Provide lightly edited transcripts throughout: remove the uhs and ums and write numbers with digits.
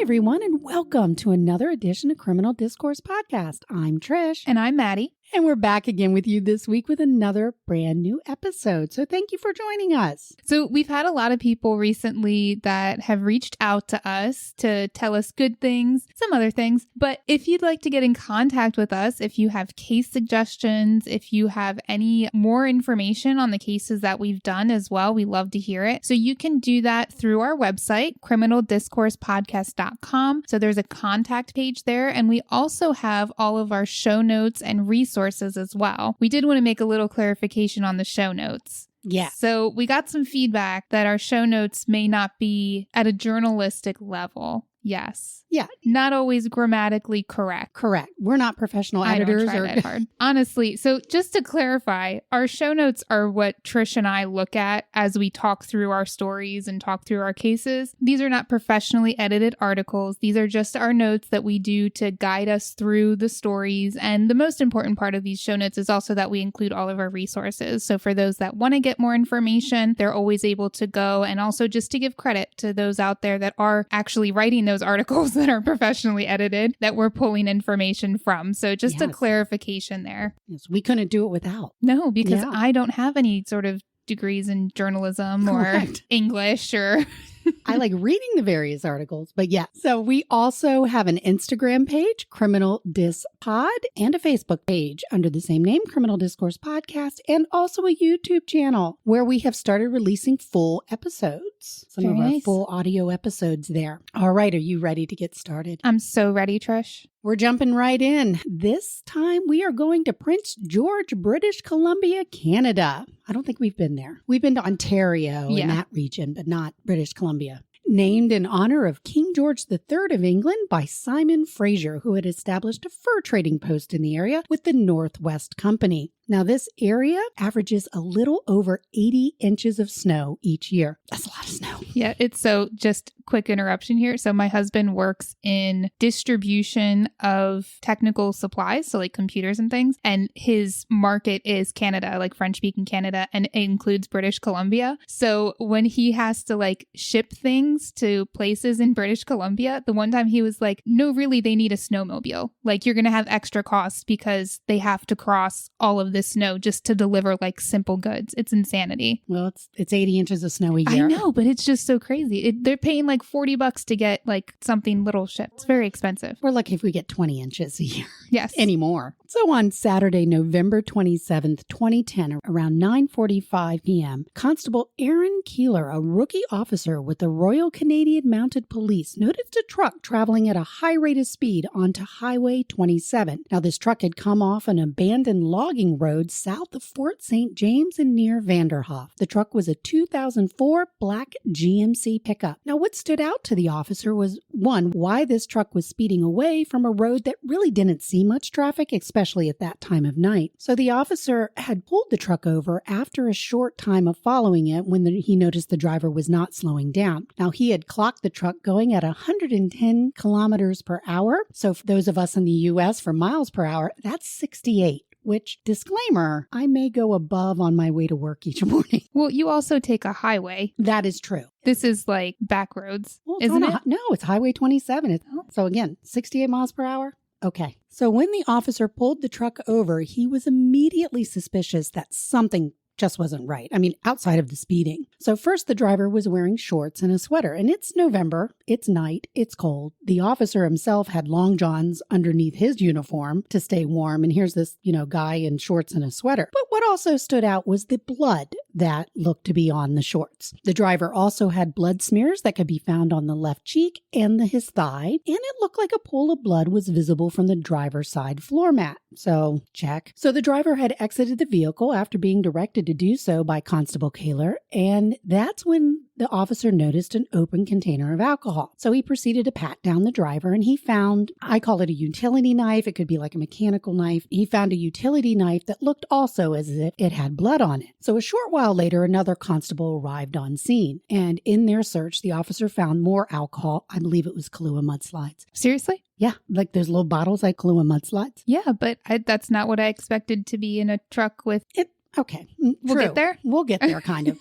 everyone, and welcome to another edition of Criminal Discourse Podcast. I'm Trish. And I'm Maddie. And we're back again with you this week with another brand new episode. So thank you for joining us. So we've had a lot of people recently that have reached out to us to tell us good things, some other things. But if you'd like to get in contact with us, if you have case suggestions, if you have any more information on the cases that we've done as well, we love to hear it. So you can do that through our website, criminaldiscoursepodcast.com. So there's a contact page there. And we also have all of our show notes and resources as well. We did want to make a little clarification on the show notes. Yeah. So we got some feedback that our show notes may not be at a journalistic level. Yes. Yeah. Not always grammatically correct. Correct. We're not professional editors. I don't try that hard. Honestly, so just to clarify, our show notes are what Trish and I look at as we talk through our stories and talk through our cases. These are not professionally edited articles. These are just our notes that we do to guide us through the stories. And the most important part of these show notes is also that we include all of our resources. So for those that want to get more information, they're always able to go. And also just to give credit to those out there that are actually writing those articles that are professionally edited that we're pulling information from. So just a clarification there. Yes, we couldn't do it without. No, because I don't have any sort of degrees in journalism or English or... I like reading the various articles, but yeah. So we also have an Instagram page, Criminal Dis Pod, and a Facebook page under the same name, Criminal Discourse Podcast, and also a YouTube channel where we have started releasing full episodes. Some of our full audio episodes there. All right, are you ready to get started? I'm so ready, Trish. We're jumping right in. This time we are going to Prince George, British Columbia, Canada. I don't think we've been there. We've been to Ontario in that region, but not British Columbia. Named in honor of King George III of England by Simon Fraser, who had established a fur trading post in the area with the Northwest Company. Now, this area averages a little over 80 inches of snow each year. That's a lot of snow. Yeah, it's so just quick interruption here. So my husband works in distribution of technical supplies, so like computers and things. And his market is Canada, like French-speaking Canada, and it includes British Columbia. So when he has to like ship things to places in British Columbia, the one time he was like, no, really, they need a snowmobile. Like you're going to have extra costs because they have to cross all of this snow just to deliver like simple goods. It's insanity. Well, it's 80 inches of snow a year. I know, but it's just so crazy. They're paying like $40 to get like something little shipped. It's very expensive. We're lucky if we get 20 inches a year. Yes. Anymore. So on Saturday, November 27th, 2010, around 9:45 p.m., Constable Aaron Keeler, a rookie officer with the Royal Canadian Mounted Police, noticed a truck traveling at a high rate of speed onto Highway 27. Now, this truck had come off an abandoned logging road south of Fort St. James and near Vanderhoff. The truck was a 2004 black GMC pickup. Now, what stood out to the officer was, one, why this truck was speeding away from a road that really didn't see much traffic, especially at that time of night. So the officer had pulled the truck over after a short time of following it when he noticed the driver was not slowing down. Now, he had clocked the truck going at 110 kilometers per hour. So for those of us in the U.S. for miles per hour, that's 68. Which, disclaimer, I may go above on my way to work each morning. Well, you also take a highway. That is true. This is like back roads, well, isn't it? No, it's Highway 27. So again, 68 miles per hour. Okay. So when the officer pulled the truck over, he was immediately suspicious that something just wasn't right. I mean, outside of the speeding. So first, the driver was wearing shorts and a sweater, and it's November, it's night, it's cold. The officer himself had long johns underneath his uniform to stay warm, and here's this, guy in shorts and a sweater. But what also stood out was the blood that looked to be on the shorts. The driver also had blood smears that could be found on the left cheek and his thigh, and it looked like a pool of blood was visible from the driver's side floor mat. So, check. So the driver had exited the vehicle after being directed to do so by Constable Keeler, and that's when the officer noticed an open container of alcohol. So he proceeded to pat down the driver, and he found, I call it a utility knife. It could be like a mechanical knife. He found a utility knife that looked also as if it had blood on it. So a short while later, another constable arrived on scene, and in their search, the officer found more alcohol. I believe it was Kahlua mudslides. Seriously? Yeah, like those little bottles like Kahlua mudslides. Yeah, but that's not what I expected to be in a truck with... Okay, We'll get there? We'll get there, kind of.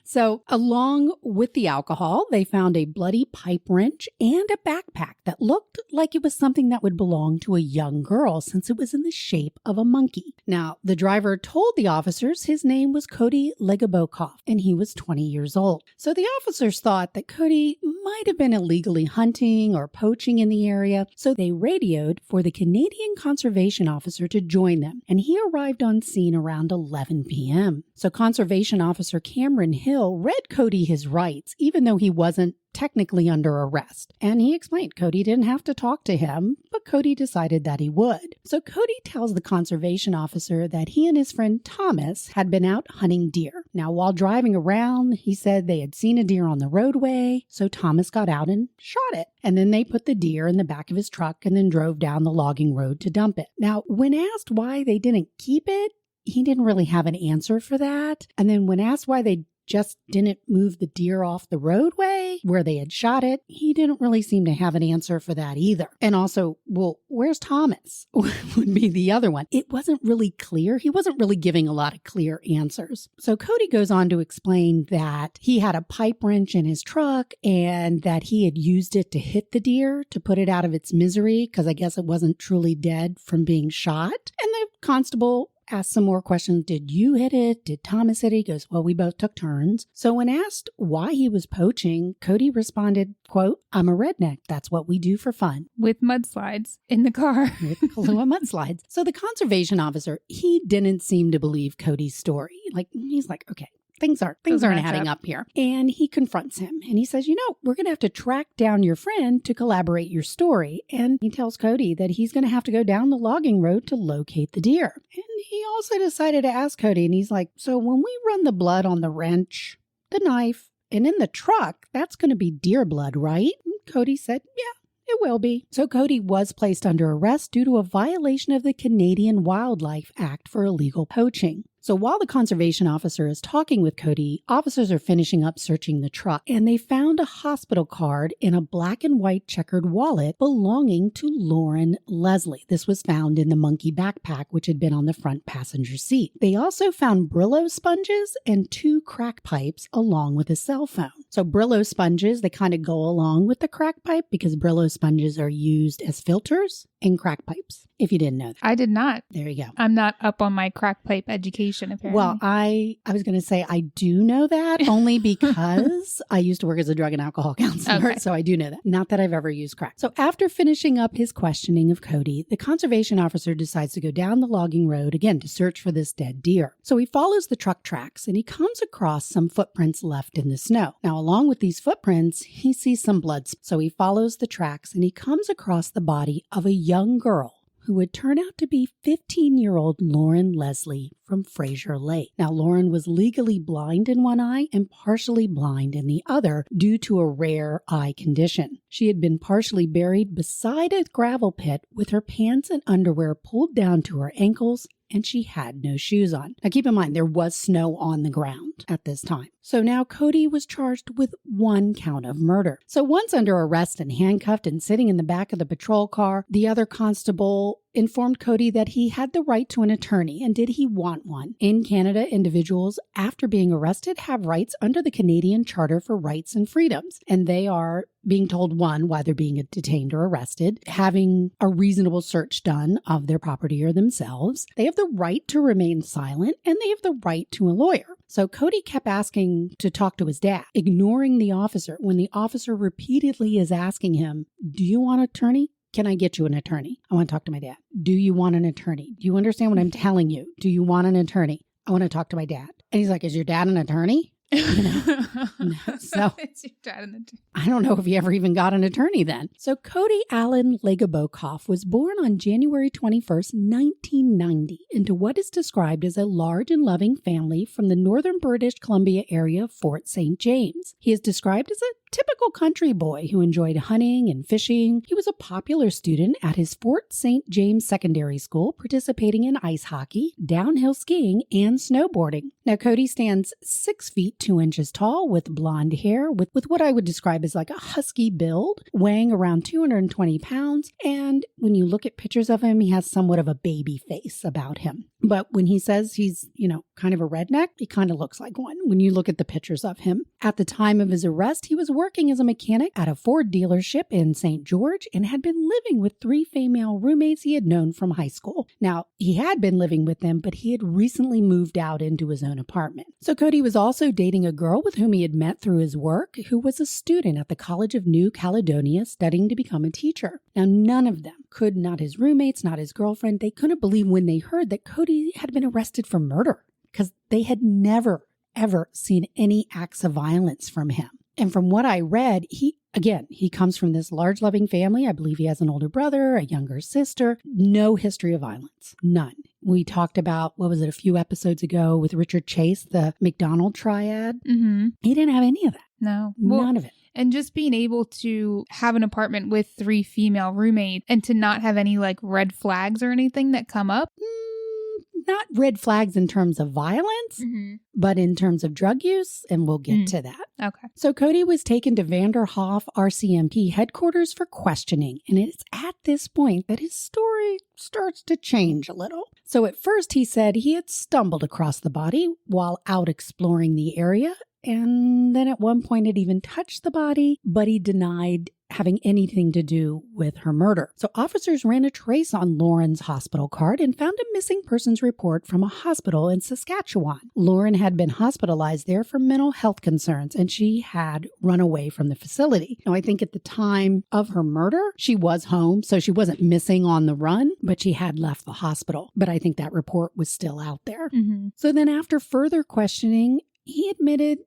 So along with the alcohol, they found a bloody pipe wrench and a backpack that looked like it was something that would belong to a young girl since it was in the shape of a monkey. Now, the driver told the officers his name was Cody Legabokov and he was 20 years old. So the officers thought that Cody might have been illegally hunting or poaching in the area, so they radioed for the Canadian conservation officer to join them, and he arrived on scene around 11 p.m. So Conservation Officer Cameron Hill read Cody his rights, even though he wasn't technically under arrest. And he explained Cody didn't have to talk to him, but Cody decided that he would. So Cody tells the conservation officer that he and his friend Thomas had been out hunting deer. Now, while driving around, he said they had seen a deer on the roadway, so Thomas got out and shot it. And then they put the deer in the back of his truck and then drove down the logging road to dump it. Now, when asked why they didn't keep it, he didn't really have an answer for that. And then when asked why they just didn't move the deer off the roadway where they had shot it, he didn't really seem to have an answer for that either. And also, well, where's Thomas? Would be the other one. It wasn't really clear. He wasn't really giving a lot of clear answers. So Cody goes on to explain that he had a pipe wrench in his truck and that he had used it to hit the deer to put it out of its misery because I guess it wasn't truly dead from being shot. And the constable asked some more questions. Did you hit it? Did Thomas hit it? He goes, well, we both took turns. So when asked why he was poaching, Cody responded, quote, I'm a redneck. That's what we do for fun. With mudslides in the car. With mudslides. So the conservation officer, he didn't seem to believe Cody's story. He's like, okay, things aren't adding up here. And he confronts him and he says, we're going to have to track down your friend to collaborate your story. And he tells Cody that he's going to have to go down the logging road to locate the deer. And he also decided to ask Cody, and he's like, so when we run the blood on the wrench, the knife, and in the truck, that's going to be deer blood, right? And Cody said, yeah. It will be. So Cody was placed under arrest due to a violation of the Canadian Wildlife Act for illegal poaching. So while the conservation officer is talking with Cody, officers are finishing up searching the truck, and they found a hospital card in a black and white checkered wallet belonging to Lauren Leslie. This was found in the monkey backpack, which had been on the front passenger seat. They also found Brillo sponges and 2 crack pipes along with a cell phone. So Brillo sponges, they kind of go along with the crack pipe because Brillo sponges are used as filters in crack pipes, if you didn't know that. I did not. There you go. I'm not up on my crack pipe education, apparently. Well, I was going to say I do know that only because I used to work as a drug and alcohol counselor, okay. So I do know that. Not that I've ever used crack. So after finishing up his questioning of Cody, the conservation officer decides to go down the logging road again to search for this dead deer. So he follows the truck tracks and he comes across some footprints left in the snow. Now, along with these footprints, he sees some blood. So he follows the tracks and he comes across the body of a young girl who would turn out to be 15-year-old Lauren Leslie from Fraser Lake. Now, Lauren was legally blind in one eye and partially blind in the other due to a rare eye condition. She had been partially buried beside a gravel pit with her pants and underwear pulled down to her ankles, and she had no shoes on. Now, keep in mind, there was snow on the ground at this time. So now Cody was charged with 1 count of murder. So once under arrest and handcuffed and sitting in the back of the patrol car, the other constable informed Cody that he had the right to an attorney, and did he want one? In Canada, individuals, after being arrested, have rights under the Canadian Charter for Rights and Freedoms, and they are being told, 1, why they're being detained or arrested, having a reasonable search done of their property or themselves. They have the right to remain silent, and they have the right to a lawyer. So Cody kept asking to talk to his dad, ignoring the officer when the officer repeatedly is asking him, do you want an attorney? Can I get you an attorney? I want to talk to my dad. Do you want an attorney? Do you understand what I'm telling you? Do you want an attorney? I want to talk to my dad. And he's like, is your dad an attorney? No. So it's your dad and the I don't know if he ever even got an attorney then. So Cody Allen Legabokov was born on January 21st, 1990, into what is described as a large and loving family from the northern British Columbia area of Fort St. James. He is described as a typical country boy who enjoyed hunting and fishing. He was a popular student at his Fort St. James Secondary School, participating in ice hockey, downhill skiing, and snowboarding. Now, Cody stands 6 feet 2 inches tall with blonde hair, with what I would describe as like a husky build, weighing around 220 pounds. And when you look at pictures of him, he has somewhat of a baby face about him. But when he says he's, kind of a redneck, he kind of looks like one when you look at the pictures of him. At the time of his arrest, he was working as a mechanic at a Ford dealership in St. George and had been living with 3 female roommates he had known from high school. Now, he had been living with them, but he had recently moved out into his own apartment. So Cody was also dating a girl with whom he had met through his work, who was a student at the College of New Caledonia studying to become a teacher. Now, none of them could, not his roommates, not his girlfriend, they couldn't believe when they heard that Cody had been arrested for murder, because they had never, ever seen any acts of violence from him. And from what I read, he comes from this large, loving family. I believe he has an older brother, a younger sister. No history of violence. None. We talked about, a few episodes ago with Richard Chase, the McDonald triad. Mm-hmm. He didn't have any of that. No. None of it. And just being able to have an apartment with 3 female roommates and to not have any like red flags or anything that come up. Not red flags in terms of violence, but in terms of drug use, and we'll get to that. Okay. So Cody was taken to Vanderhoff RCMP headquarters for questioning, and it's at this point that his story starts to change a little. So at first he said he had stumbled across the body while out exploring the area, and then at one point it even touched the body, but he denied having anything to do with her murder. So officers ran a trace on Lauren's hospital card and found a missing persons report from a hospital in Saskatchewan. Lauren had been hospitalized there for mental health concerns, and she had run away from the facility. Now, I think at the time of her murder, she was home, so she wasn't missing on the run, but she had left the hospital. But I think that report was still out there. Mm-hmm. So then after further questioning, he admitted,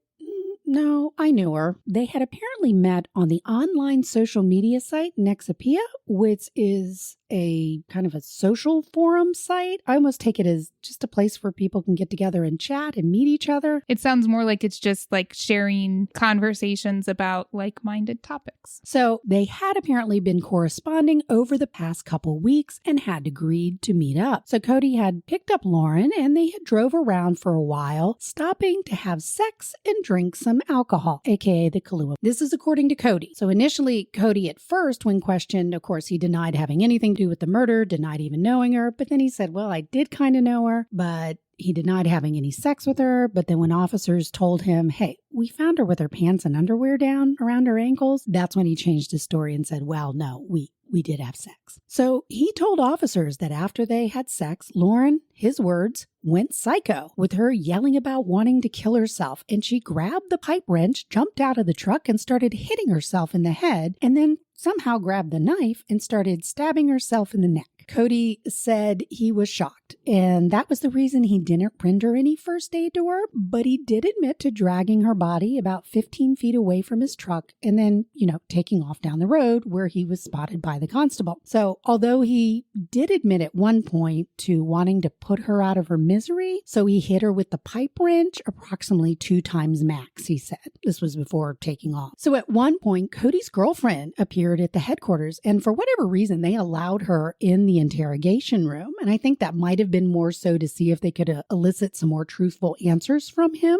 no, I knew her. They had apparently met on the online social media site Nexapia, which is a kind of a social forum site. I almost take it as just a place where people can get together and chat and meet each other. It sounds more like it's just like sharing conversations about like-minded topics. So they had apparently been corresponding over the past couple weeks and had agreed to meet up. So Cody had picked up Lauren and they had drove around for a while, stopping to have sex and drink some alcohol, aka the Kahlua. This is according to Cody. So initially, Cody at first, when questioned, of course, he denied having anything to do with the murder, denied even knowing her, but then he said, well, I did kind of know her, but he denied having any sex with her. But then when officers told him, hey, we found her with her pants and underwear down around her ankles, that's when he changed his story and said, well, no, we did have sex. So he told officers that after they had sex, Lauren, his words, went psycho, with her yelling about wanting to kill herself. And she grabbed the pipe wrench, jumped out of the truck, and started hitting herself in the head, and then somehow grabbed the knife and started stabbing herself in the neck. Cody said he was shocked, and that was the reason he didn't render any first aid to her, but he did admit to dragging her body about 15 feet away from his truck and then, taking off down the road where he was spotted by the constable. So although he did admit at one point to wanting to put her out of her misery, so he hit her with the pipe wrench approximately 2 times max, he said. This was before taking off. So at one point, Cody's girlfriend appeared at the headquarters, and for whatever reason, they allowed her in the interrogation room. And I think that might have been more so to see if they could elicit some more truthful answers from him.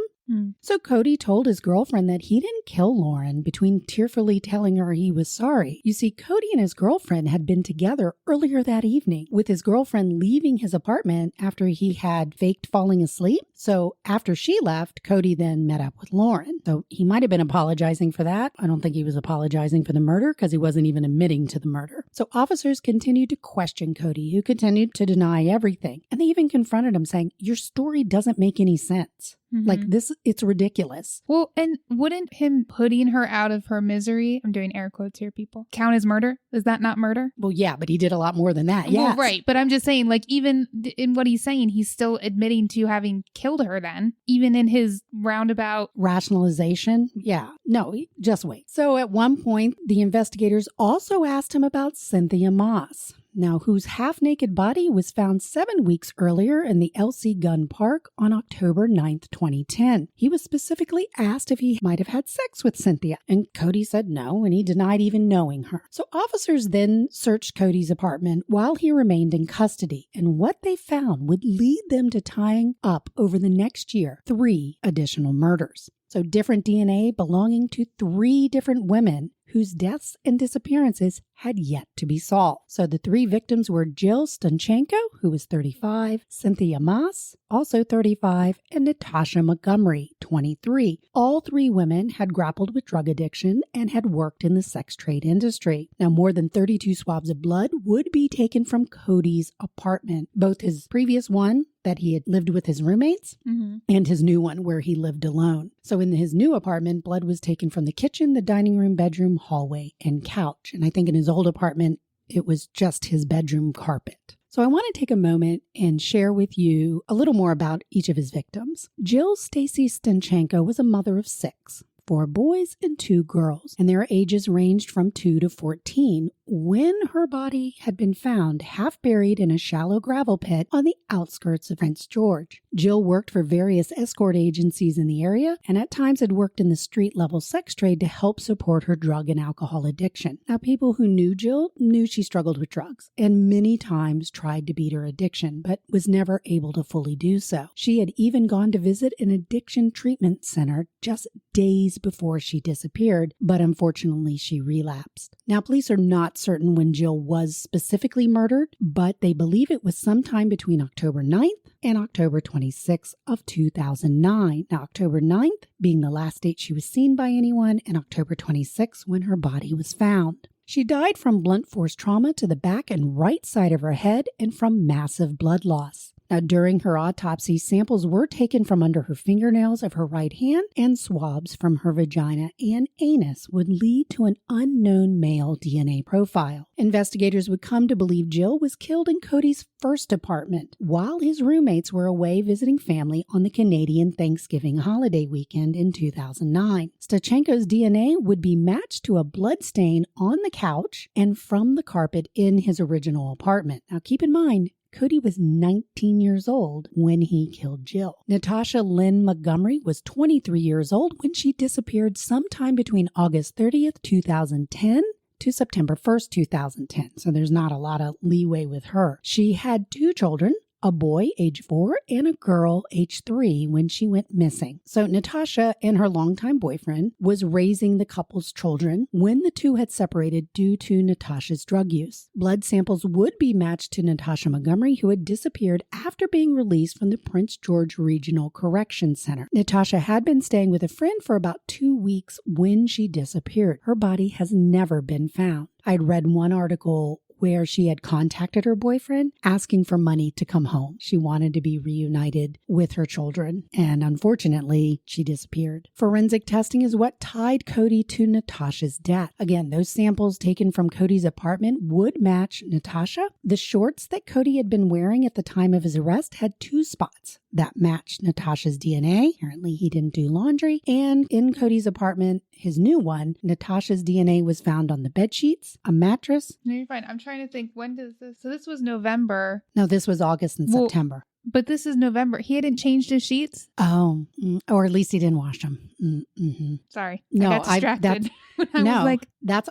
So Cody told his girlfriend that he didn't kill Lauren, between tearfully telling her he was sorry. You see, Cody and his girlfriend had been together earlier that evening, with his girlfriend leaving his apartment after he had faked falling asleep. So after she left, Cody then met up with Lauren. So he might have been apologizing for that. I don't think he was apologizing for the murder because he wasn't even admitting to the murder. So officers continued to question Cody, who continued to deny everything. And they even confronted him saying, your story doesn't make any sense. Like this, it's ridiculous. Well, and wouldn't him putting her out of her misery, I'm doing air quotes here, people, count as murder? Is that not murder? Well, yeah, but he did a lot more than that. Yeah. Well, right. But I'm just saying, like, even in what he's saying, he's still admitting to having killed her then, even in his roundabout rationalization. Yeah. No, just wait. So at one point, the investigators also asked him about Cynthia Moss. now whose half-naked body was found 7 weeks earlier in the L.C. Gunn Park on October 9th, 2010. He was specifically asked if he might have had sex with Cynthia, and Cody said no, and he denied even knowing her. So officers then searched Cody's apartment while he remained in custody, and what they found would lead them to tying up over the next year 3 additional murders. So different DNA belonging to 3 different women whose deaths and disappearances had yet to be solved. So the 3 victims were Jill Stanchenko, who was 35, Cynthia Maas, also 35, and Natasha Montgomery, 23. All 3 women had grappled with drug addiction and had worked in the sex trade industry. Now, more than 32 swabs of blood would be taken from Cody's apartment, both his previous one that he had lived with his roommates and his new one where he lived alone. So in his new apartment, blood was taken from the kitchen, the dining room, bedroom, hallway, and couch. And I think in his old apartment, it was just his bedroom carpet. So I want to take a moment and share with you a little more about each of his victims. Jill Stacy Stanchenko was a mother of 6. 4 boys and 2 girls, and their ages ranged from 2 to 14 when her body had been found half buried in a shallow gravel pit on the outskirts of Prince George. Jill worked for various escort agencies in the area and at times had worked in the street-level sex trade to help support her drug and alcohol addiction. Now, people who knew Jill knew she struggled with drugs and many times tried to beat her addiction, but was never able to fully do so. She had even gone to visit an addiction treatment center just days before she disappeared, but unfortunately she relapsed. Now, police are not certain when Jill was specifically murdered, but they believe it was sometime between October 9th and October 26th of 2009. Now, October 9th being the last date she was seen by anyone, and October 26th when her body was found. She died from blunt force trauma to the back and right side of her head and from massive blood loss. Now, during her autopsy, samples were taken from under her fingernails of her right hand, and swabs from her vagina and anus would lead to an unknown male DNA profile. Investigators would come to believe Jill was killed in Cody's first apartment while his roommates were away visiting family on the Canadian Thanksgiving holiday weekend in 2009. Stanchenko's DNA would be matched to a blood stain on the couch and from the carpet in his original apartment. Now, keep in mind, Cody was 19 years old when he killed Jill. Natasha Lynn Montgomery was 23 years old when she disappeared sometime between August 30th, 2010 to September 1st, 2010. So there's not a lot of leeway with her. She had 2 children, a boy age 4 and a girl age 3 when she went missing. So Natasha and her longtime boyfriend was raising the couple's children when the 2 had separated due to Natasha's drug use. Blood samples would be matched to Natasha Montgomery, who had disappeared after being released from the Prince George Regional Correction Center. Natasha had been staying with a friend for about 2 weeks when she disappeared. Her body has never been found. I'd read one article where she had contacted her boyfriend asking for money to come home. She wanted to be reunited with her children, and unfortunately, she disappeared. Forensic testing is what tied Cody to Natasha's death. Again, those samples taken from Cody's apartment would match Natasha. The shorts that Cody had been wearing at the time of his arrest had 2 spots that matched Natasha's DNA. Apparently, he didn't do laundry. And in Cody's apartment, his new one, Natasha's DNA was found on the bed sheets, a mattress. No, you're fine. I'm trying to think, when does this? So this was November. No, this was August and September. But this is November. He hadn't changed his sheets? Oh, or at least he didn't wash them. Mm-hmm. Sorry. No, I got distracted.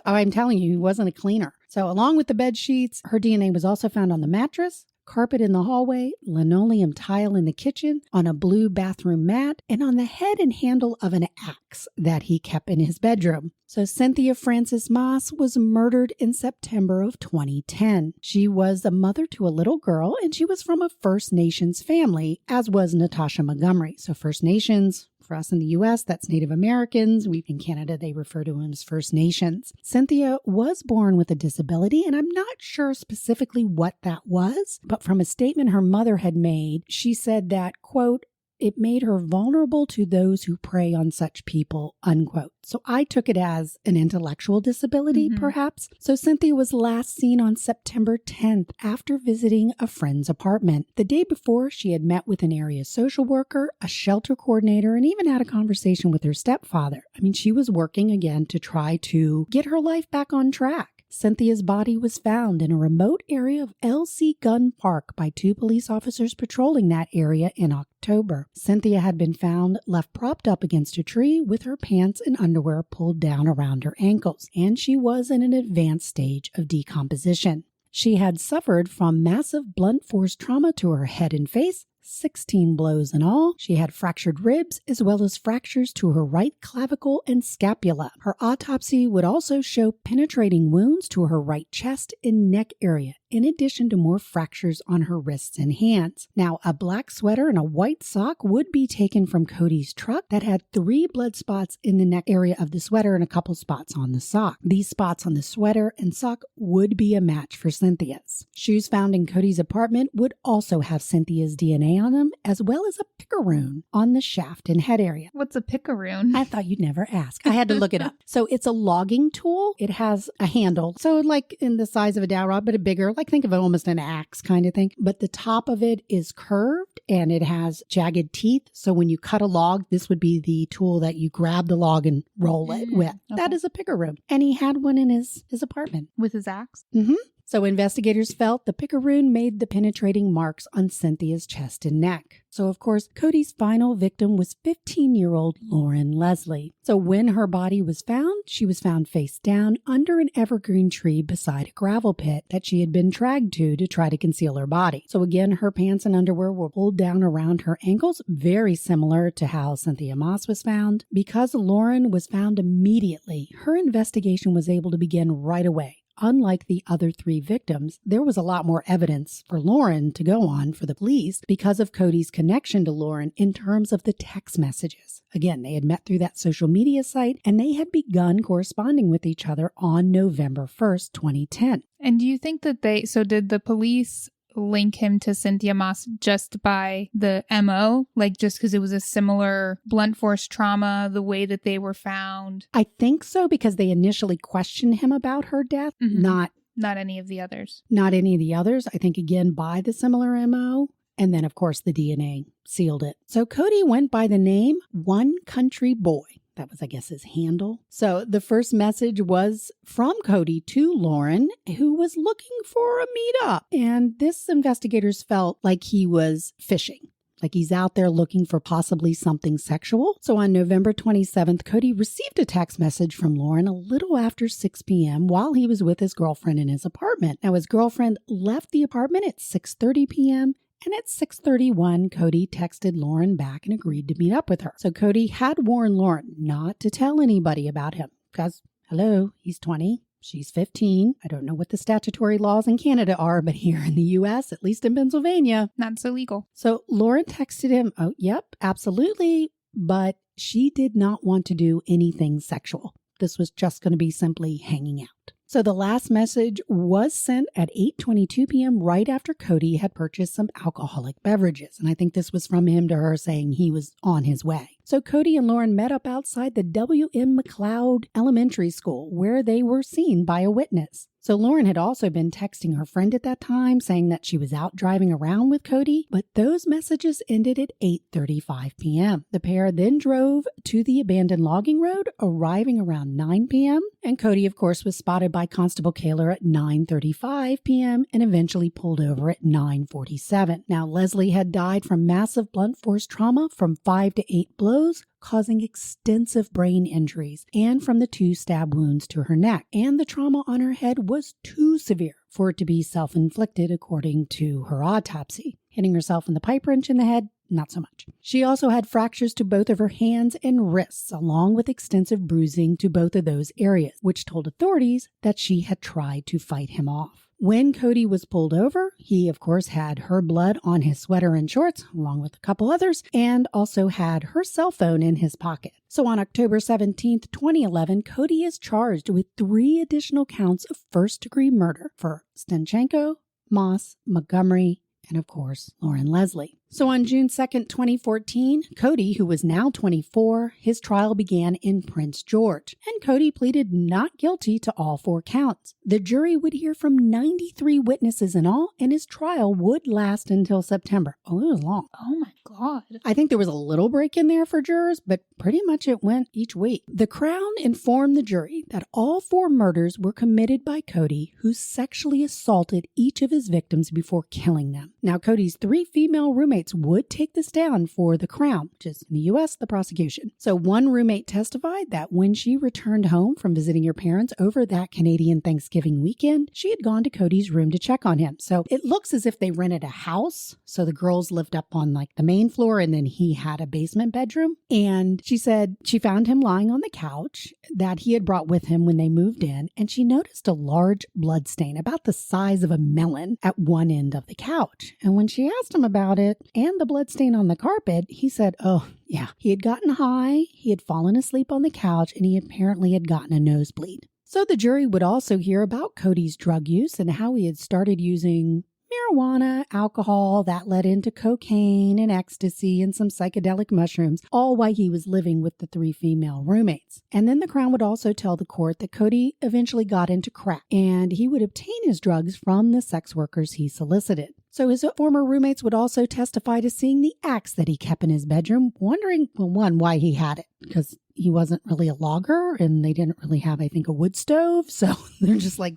I'm telling you, he wasn't a cleaner. So along with the bed sheets, her DNA was also found on the mattress, carpet in the hallway, linoleum tile in the kitchen, on a blue bathroom mat, and on the head and handle of an axe that he kept in his bedroom. So Cynthia Frances Maas was murdered in September of 2010. She was a mother to a little girl, and she was from a First Nations family, as was Natasha Montgomery. So First Nations, for us in the U.S., that's Native Americans. In Canada, they refer to them as First Nations. Cynthia was born with a disability, and I'm not sure specifically what that was, but from a statement her mother had made, she said that, quote, "It made her vulnerable to those who prey on such people," unquote. So I took it as an intellectual disability, perhaps. So Cynthia was last seen on September 10th after visiting a friend's apartment. The day before, she had met with an area social worker, a shelter coordinator, and even had a conversation with her stepfather. I mean, she was working again to try to get her life back on track. Cynthia's body was found in a remote area of LC Gun Park by 2 police officers patrolling that area in October. Cynthia had been found left propped up against a tree with her pants and underwear pulled down around her ankles, and she was in an advanced stage of decomposition. She had suffered from massive blunt force trauma to her head and face, 16 blows in all. She had fractured ribs as well as fractures to her right clavicle and scapula. Her autopsy would also show penetrating wounds to her right chest and neck area, in addition to more fractures on her wrists and hands. Now, a black sweater and a white sock would be taken from Cody's truck that had 3 blood spots in the neck area of the sweater and a couple spots on the sock. These spots on the sweater and sock would be a match for Cynthia's. Shoes found in Cody's apartment would also have Cynthia's DNA on them, as well as a picaroon on the shaft and head area. What's a picaroon? I thought you'd never ask. I had to look it up. So it's a logging tool. It has a handle, so like in the size of a dowel rod, but a bigger, like think of it almost an axe kind of thing. But the top of it is curved and it has jagged teeth. So when you cut a log, this would be the tool that you grab the log and roll it with. Okay. That is a picaroon. And he had one in his apartment. With his axe? Mm-hmm. So investigators felt the picaroon made the penetrating marks on Cynthia's chest and neck. So, of course, Cody's final victim was 15-year-old Lauren Leslie. So when her body was found, she was found face down under an evergreen tree beside a gravel pit that she had been dragged to try to conceal her body. So again, her pants and underwear were pulled down around her ankles, very similar to how Cynthia Moss was found. Because Lauren was found immediately, her investigation was able to begin right away. Unlike the other 3 victims, there was a lot more evidence for Lauren to go on for the police because of Cody's connection to Lauren in terms of the text messages. Again, they had met through that social media site and they had begun corresponding with each other on November 1st, 2010. And do you think that did the police link him to Cynthia Moss just by the MO? Like just because it was a similar blunt force trauma, the way that they were found? I think so, because they initially questioned him about her death, not any of the others. Not any of the others. I think, again, by the similar MO. And then, of course, the DNA sealed it. So Cody went by the name One Country Boy. That was, I guess, his handle. So the first message was from Cody to Lauren, who was looking for a meetup. And this investigators felt like he was fishing. Like he's out there looking for possibly something sexual. So on November 27th, Cody received a text message from Lauren a little after 6 p.m. while he was with his girlfriend in his apartment. Now, his girlfriend left the apartment at 6:30 p.m. And at 6:31, Cody texted Lauren back and agreed to meet up with her. So Cody had warned Lauren not to tell anybody about him because, hello, he's 20. She's 15. I don't know what the statutory laws in Canada are, but here in the U.S., at least in Pennsylvania, not so legal. So Lauren texted him, oh, yep, absolutely. But she did not want to do anything sexual. This was just going to be simply hanging out. So the last message was sent at 8:22 p.m. right after Cody had purchased some alcoholic beverages. And I think this was from him to her saying he was on his way. So Cody and Lauren met up outside the W.M. McLeod Elementary School where they were seen by a witness. So Lauren had also been texting her friend at that time saying that she was out driving around with Cody, but those messages ended at 8:35 p.m. The pair then drove to the abandoned logging road, arriving around 9 p.m. And Cody, of course, was spotted by Constable Kaler at 9:35 p.m. and eventually pulled over at 9:47. Now, Leslie had died from massive blunt force trauma from 5 to 8 blows, causing extensive brain injuries, and from the 2 stab wounds to her neck. And the trauma on her head was too severe for it to be self-inflicted, according to her autopsy. Hitting herself in the pipe wrench in the head, not so much. She also had fractures to both of her hands and wrists, along with extensive bruising to both of those areas, which told authorities that she had tried to fight him off. When Cody was pulled over, he, of course, had her blood on his sweater and shorts, along with a couple others, and also had her cell phone in his pocket. So on October 17th, 2011, Cody is charged with 3 additional counts of first-degree murder for Stanchenko, Moss, Montgomery, and, of course, Lauren Leslie. So on June 2nd, 2014, Cody, who was now 24, his trial began in Prince George, and Cody pleaded not guilty to all 4 counts. The jury would hear from 93 witnesses in all, and his trial would last until September. Oh, it was long. Oh my God. I think there was a little break in there for jurors, but pretty much it went each week. The Crown informed the jury that all 4 murders were committed by Cody, who sexually assaulted each of his victims before killing them. Now, Cody's 3 female roommates would take this down for the Crown, which is in the U.S., the prosecution. So one roommate testified that when she returned home from visiting her parents over that Canadian Thanksgiving weekend, she had gone to Cody's room to check on him. So it looks as if they rented a house. So the girls lived up on like the main floor and then he had a basement bedroom. And she said she found him lying on the couch that he had brought with him when they moved in. And she noticed a large blood stain about the size of a melon at one end of the couch. And when she asked him about it, and the bloodstain on the carpet, he said, oh, yeah, he had gotten high, he had fallen asleep on the couch, and he apparently had gotten a nosebleed. So the jury would also hear about Cody's drug use and how he had started using marijuana, alcohol, that led into cocaine and ecstasy and some psychedelic mushrooms, all while he was living with the 3 female roommates. And then the Crown would also tell the court that Cody eventually got into crack, and he would obtain his drugs from the sex workers he solicited. So his former roommates would also testify to seeing the axe that he kept in his bedroom, wondering, well, one, why he had it, because he wasn't really a logger and they didn't really have, I think, a wood stove. So they're just like,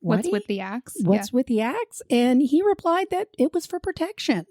what's with the axe? What's with the axe? And he replied that it was for protection.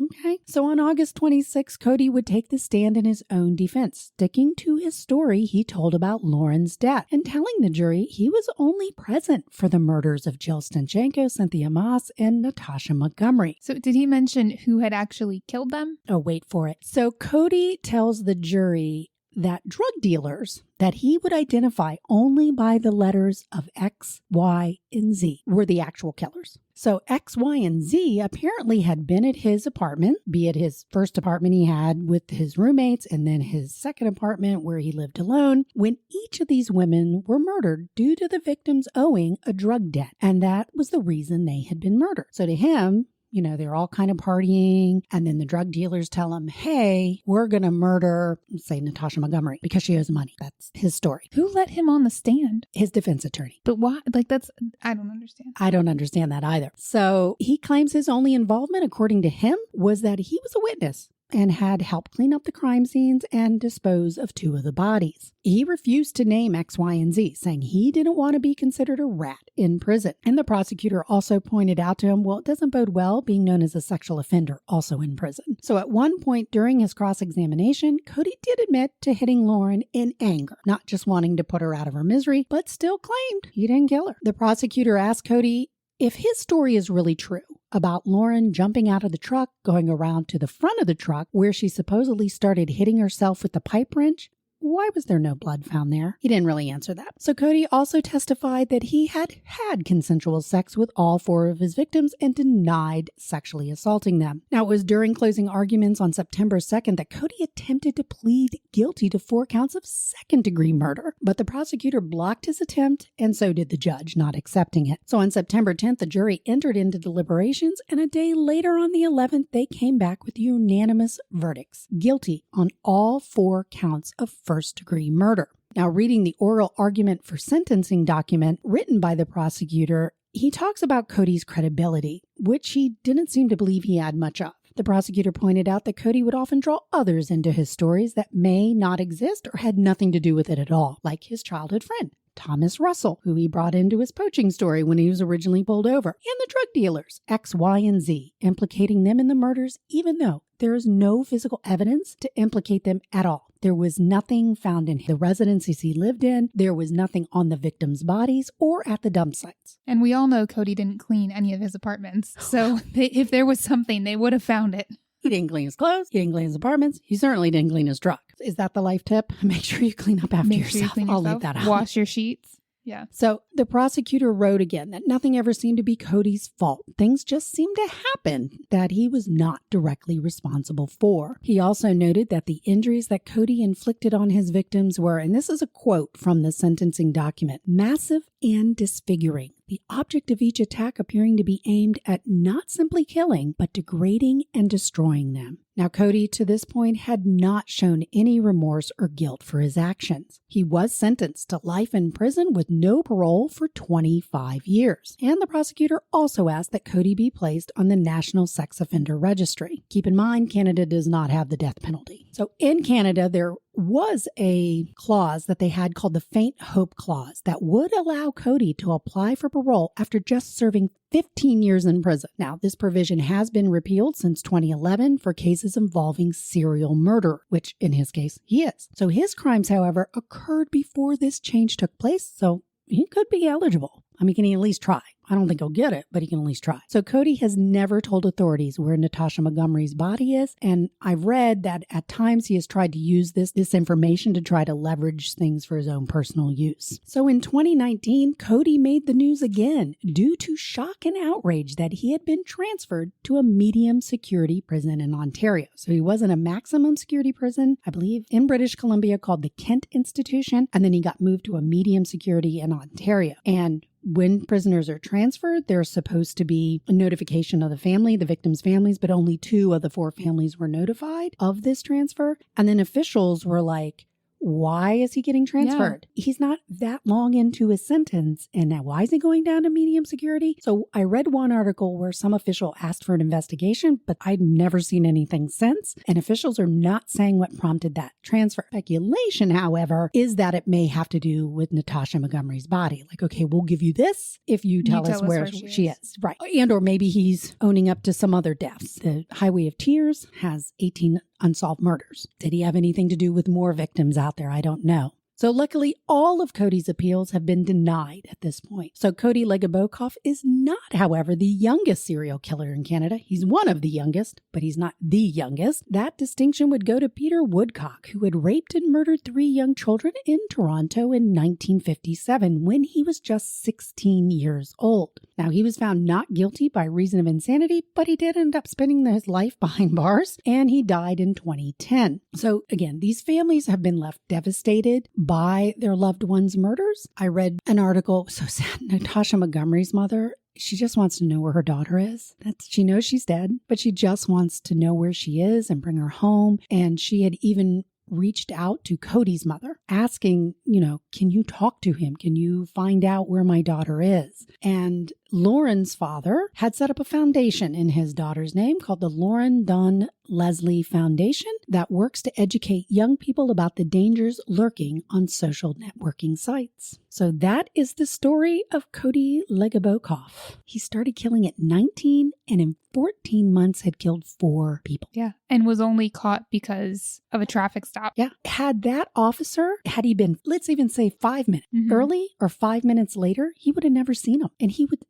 Okay. So on August 26, Cody would take the stand in his own defense, sticking to his story he told about Lauren's death and telling the jury he was only present for the murders of Jill Stanchenko, Cynthia Moss, and Natasha Montgomery. So did he mention who had actually killed them? Oh, wait for it. So Cody tells the jury that drug dealers that he would identify only by the letters of X, Y, and Z were the actual killers. So X, Y, and Z apparently had been at his apartment, be it his first apartment he had with his roommates and then his second apartment where he lived alone, when each of these women were murdered due to the victims owing a drug debt. And that was the reason they had been murdered. So to him, you know, they're all kind of partying. And then the drug dealers tell him, hey, we're going to murder, say, Natasha Montgomery because she owes money. That's his story. Who let him on the stand? His defense attorney. But why? I don't understand. I don't understand that either. So he claims his only involvement, according to him, was that he was a witness and had helped clean up the crime scenes and dispose of 2 of the bodies. He refused to name X, Y, and Z, saying he didn't want to be considered a rat in prison. And the prosecutor also pointed out to him, well, it doesn't bode well being known as a sexual offender also in prison. So at one point during his cross-examination, Cody did admit to hitting Lauren in anger, not just wanting to put her out of her misery, but still claimed he didn't kill her. The prosecutor asked Cody if his story is really true about Lauren jumping out of the truck, going around to the front of the truck where she supposedly started hitting herself with the pipe wrench. Why was there no blood found there? He didn't really answer that. So Cody also testified that he had consensual sex with all 4 of his victims and denied sexually assaulting them. Now, it was during closing arguments on September 2nd that Cody attempted to plead guilty to 4 counts of second-degree murder, but the prosecutor blocked his attempt, and so did the judge, not accepting it. So on September 10th, the jury entered into deliberations, and a day later on the 11th, they came back with unanimous verdicts, guilty on all 4 counts of first-degree murder. Now, reading the oral argument for sentencing document written by the prosecutor, he talks about Cody's credibility, which he didn't seem to believe he had much of. The prosecutor pointed out that Cody would often draw others into his stories that may not exist or had nothing to do with it at all, like his childhood friend, Thomas Russell, who he brought into his poaching story when he was originally pulled over, and the drug dealers, X, Y, and Z, implicating them in the murders, even though there is no physical evidence to implicate them at all. There was nothing found in the residences he lived in. There was nothing on the victims' bodies or at the dump sites. And we all know Cody didn't clean any of his apartments. So if there was something, they would have found it. He didn't clean his clothes. He didn't clean his apartments. He certainly didn't clean his truck. Is that the life tip? Make sure you clean up after yourself. I'll leave that out. Wash your sheets. Yeah. So the prosecutor wrote again that nothing ever seemed to be Cody's fault. Things just seemed to happen that he was not directly responsible for. He also noted that the injuries that Cody inflicted on his victims were, and this is a quote from the sentencing document, massive and disfiguring. the object of each attack appearing to be aimed at not simply killing, but degrading and destroying them. Now, Cody, to this point, had not shown any remorse or guilt for his actions. He was sentenced to life in prison with no parole for 25 years. And the prosecutor also asked that Cody be placed on the National Sex Offender Registry. Keep in mind, Canada does not have the death penalty. So in Canada, there was a clause that they had called the Faint Hope Clause that would allow Cody to apply for parole after just serving 15 years in prison. Now, this provision has been repealed since 2011 for cases involving serial murder, which in his case, he is. So his crimes, however, occurred before this change took place, so he could be eligible. I mean, can he at least try? I don't think he'll get it, but he can at least try. So Cody has never told authorities where Natasha Montgomery's body is, and I've read that at times he has tried to use this information to try to leverage things for his own personal use. So in 2019, Cody made the news again due to shock and outrage that he had been transferred to a medium security prison in Ontario. So he was in a maximum security prison, I believe, in British Columbia called the Kent Institution, and then he got moved to a medium security in Ontario. And when prisoners are transferred, there's supposed to be a notification of the family, the victims' families, but only 2 of the 4 families were notified of this transfer. And then officials were like, why is he getting transferred? Yeah. He's not that long into his sentence. And now why is he going down to medium security? So I read one article where some official asked for an investigation, but I'd never seen anything since. And officials are not saying what prompted that transfer. Speculation, however, is that it may have to do with Natasha Montgomery's body. Like, okay, we'll give you this if you tell us where she is. Right. And or maybe he's owning up to some other deaths. The Highway of Tears has 18 unsolved murders. Did he have anything to do with more victims out there? I don't know. So luckily, all of Cody's appeals have been denied at this point. So Cody Legebokoff is not, however, the youngest serial killer in Canada. He's one of the youngest, but he's not the youngest. That distinction would go to Peter Woodcock, who had raped and murdered 3 young children in Toronto in 1957 when he was just 16 years old. Now, he was found not guilty by reason of insanity, but he did end up spending his life behind bars, and he died in 2010. So again, these families have been left devastated by their loved ones' murders. I read an article, so sad, Natasha Montgomery's mother, she just wants to know where her daughter is. She knows she's dead, but she just wants to know where she is and bring her home. And she had even reached out to Cody's mother asking, can you talk to him? Can you find out where my daughter is? And Lauren's father had set up a foundation in his daughter's name called the Lauren Dunn Leslie Foundation that works to educate young people about the dangers lurking on social networking sites. So that is the story of Cody Legebokoff. He started killing at 19 and in 14 months had killed 4 people. Yeah. And was only caught because of a traffic stop. Yeah. Had that officer, had he been, let's even say 5 minutes early or 5 minutes later, he would have never seen him. And he wouldn't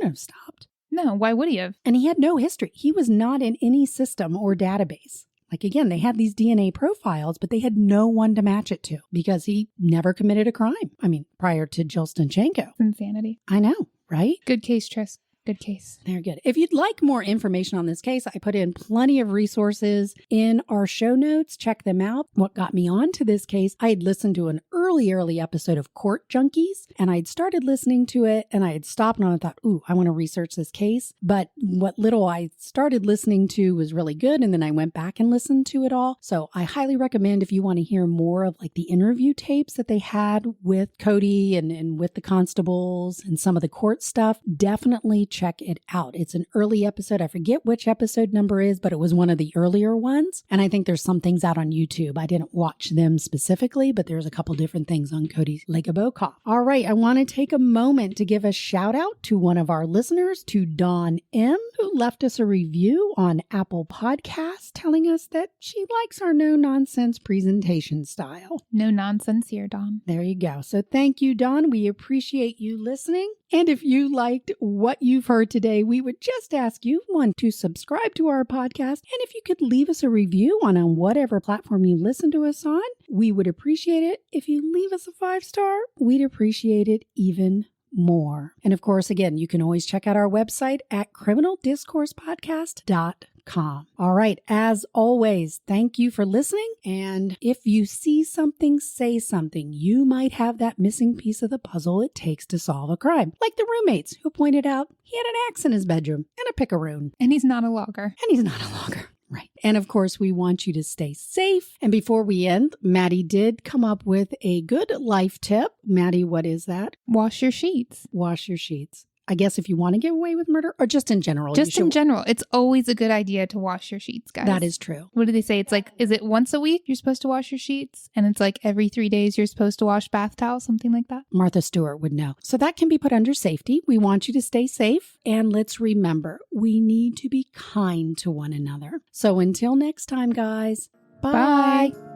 have stopped. No, why would he have? And he had no history. He was not in any system or database. Like, again, they had these DNA profiles, but they had no one to match it to because he never committed a crime. I mean, prior to Jill Stanchenko. Insanity. I know, right? Good case, Tris. Good case. They're good. If you'd like more information on this case, I put in plenty of resources in our show notes. Check them out. What got me onto this case, I had listened to an early episode of Court Junkies, and I'd started listening to it, and I had stopped and I thought, I want to research this case. But what little I started listening to was really good, and then I went back and listened to it all. So I highly recommend if you want to hear more of like the interview tapes that they had with Cody and with the constables and some of the court stuff, definitely check it out. It's an early episode. I forget which episode number is, but it was one of the earlier ones. And I think there's some things out on YouTube. I didn't watch them specifically, but there's a couple different things on Cody Legebokoff. All right. I want to take a moment to give a shout out to one of our listeners, to Dawn M, who left us a review on Apple Podcasts telling us that she likes our no nonsense presentation style. No nonsense here, Dawn. There you go. So thank you, Dawn. We appreciate you listening. And if you liked what you've heard today, we would just ask you, 1, to subscribe to our podcast. And if you could leave us a review on whatever platform you listen to us on, we would appreciate it. If you leave us a 5-star, we'd appreciate it even more. And of course, again, you can always check out our website at criminaldiscoursepodcast.com. Buzzsprout8356295.com. All right. As always, thank you for listening. And if you see something, say something. You might have that missing piece of the puzzle it takes to solve a crime. Like the roommates who pointed out he had an axe in his bedroom and a picaroon. And he's not a logger. And he's not a logger. Right. And of course, we want you to stay safe. And before we end, Maddie did come up with a good life tip. Maddie, what is that? Wash your sheets. Wash your sheets. I guess if you want to get away with murder, or just in general. Just in general. It's always a good idea to wash your sheets, guys. That is true. What do they say? It's like, is it once a week you're supposed to wash your sheets? And it's like every 3 days you're supposed to wash bath towels, something like that? Martha Stewart would know. So that can be put under safety. We want you to stay safe. And let's remember, we need to be kind to one another. So until next time, guys, bye. Bye.